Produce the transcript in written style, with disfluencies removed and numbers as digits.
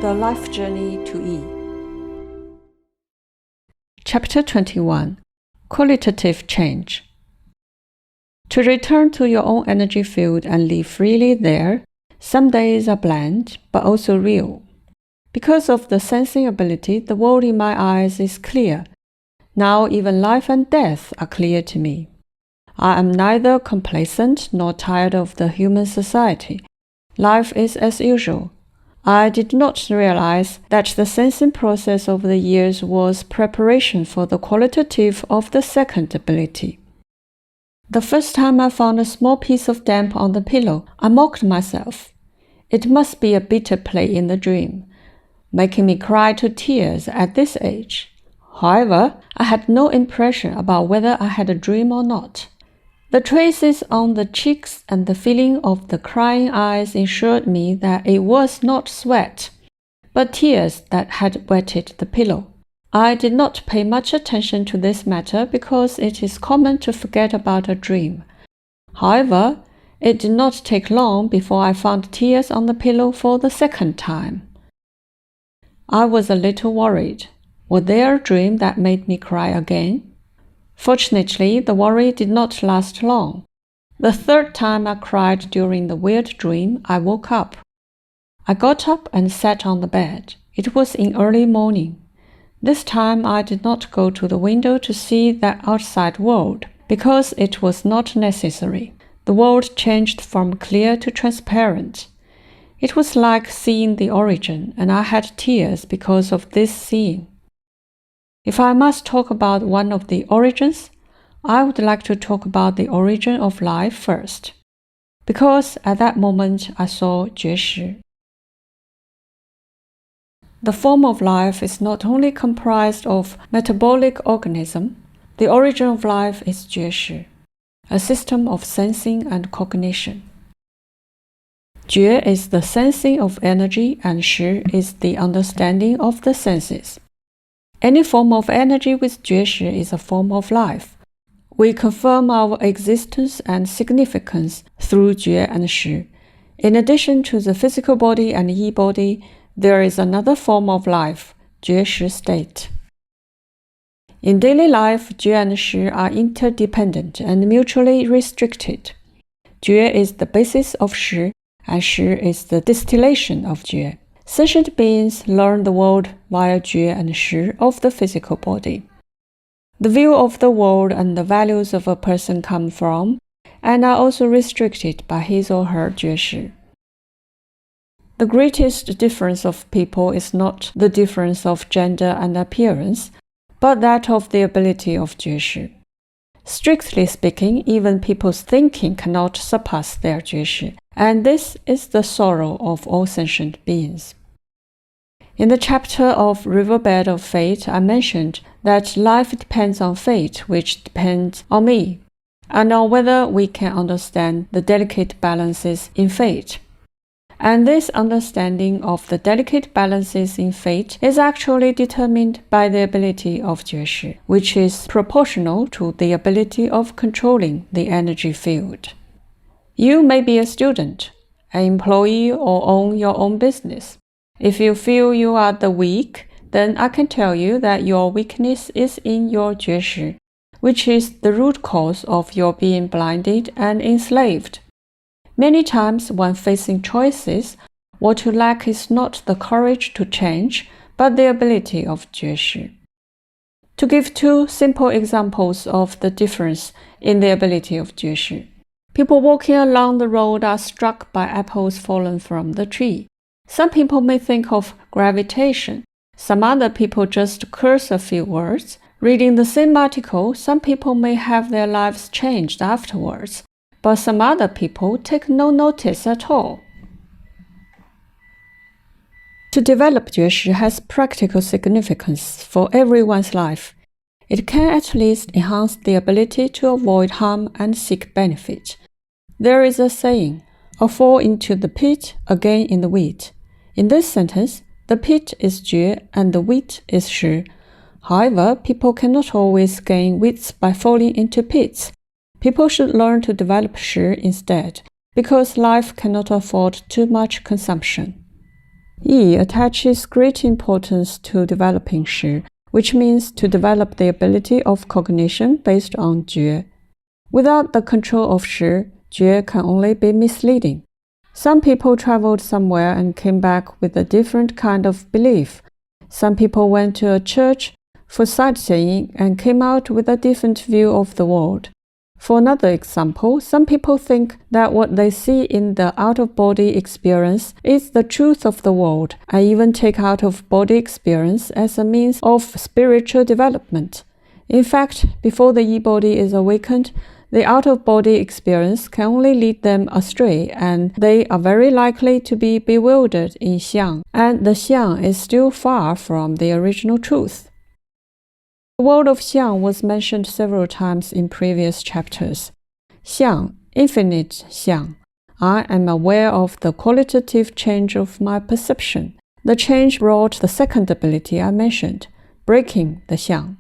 The Life Journey to Yi. Chapter 21. Qualitative Change. To return to your own energy field and live freely there, some days are bland, but also real. Because of the sensing ability, the world in my eyes is clear. Now even life and death are clear to me. I am neither complacent nor tired of the human society. Life is as usual. I did not realize that the sensing process over the years was preparation for the qualitative of the second ability. The first time I found a small piece of damp on the pillow, I mocked myself. It must be a bitter play in the dream, making me cry to tears at this age. However, I had no impression about whether I had a dream or not. The traces on the cheeks and the feeling of the crying eyes assured me that it was not sweat, but tears that had wetted the pillow. I did not pay much attention to this matter because it is common to forget about a dream. However, it did not take long before I found tears on the pillow for the second time. I was a little worried. Was there a dream that made me cry again? Fortunately, the worry did not last long. The third time I cried during the weird dream, I woke up. I got up and sat on the bed. It was in early morning. This time I did not go to the window to see the outside world, because it was not necessary. The world changed from clear to transparent. It was like seeing the origin, and I had tears because of this seeing. If I must talk about one of the origins, I would like to talk about the origin of life first, because at that moment I saw 觉识. The form of life is not only comprised of metabolic organism, the origin of life is 觉识, a system of sensing and cognition. 觉 is the sensing of energy and 识 is the understanding of the senses. Any form of energy with 觉识 is a form of life. We confirm our existence and significance through 觉 and 识. In addition to the physical body and Yi body, there is another form of life, 觉识 state. In daily life, 觉 and 识 are interdependent and mutually restricted. 觉 is the basis of 识, and 识 is the distillation of 觉. Sentient beings learn the world via 觉 and 识 of the physical body. The view of the world and the values of a person come from and are also restricted by his or her 觉识. The greatest difference of people is not the difference of gender and appearance, but that of the ability of 觉识. Strictly speaking, even people's thinking cannot surpass their 觉识, and this is the sorrow of all sentient beings. In the chapter of Riverbed of Fate, I mentioned that life depends on fate, which depends on me, and on whether we can understand the delicate balances in fate. And this understanding of the delicate balances in fate is actually determined by the ability of 觉识, which is proportional to the ability of controlling the energy field. You may be a student, an employee, or own your own business. If you feel you are the weak, then I can tell you that your weakness is in your 觉识, which is the root cause of your being blinded and enslaved. Many times when facing choices, what you lack is not the courage to change, but the ability of 觉识. To give two simple examples of the difference in the ability of 觉识. People walking along the road are struck by apples fallen from the tree. Some people may think of gravitation. Some other people just curse a few words. Reading the same article, some people may have their lives changed afterwards, but some other people take no notice at all. To develop 觉识 has practical significance for everyone's life. It can at least enhance the ability to avoid harm and seek benefit. There is a saying, a fall into the pit, a gain in the wheat. In this sentence, the pit is 觉 and the wheat is 识. However, people cannot always gain wheats by falling into pits. People should learn to develop 识 instead, because life cannot afford too much consumption. Yi attaches great importance to developing shi, which means to develop the ability of cognition based on jue. Without the control of shi, jue can only be misleading. Some people traveled somewhere and came back with a different kind of belief. Some people went to a church for sightseeing and came out with a different view of the world. For another example, some people think that what they see in the out-of-body experience is the truth of the world, and even take out-of-body experience as a means of spiritual development. In fact, before the Yi-body is awakened, the out-of-body experience can only lead them astray, and they are very likely to be bewildered in xiang, and the xiang is still far from the original truth. The world of xiang was mentioned several times in previous chapters. Xiang, infinite xiang. I am aware of the qualitative change of my perception. The change brought the second ability I mentioned, breaking the xiang.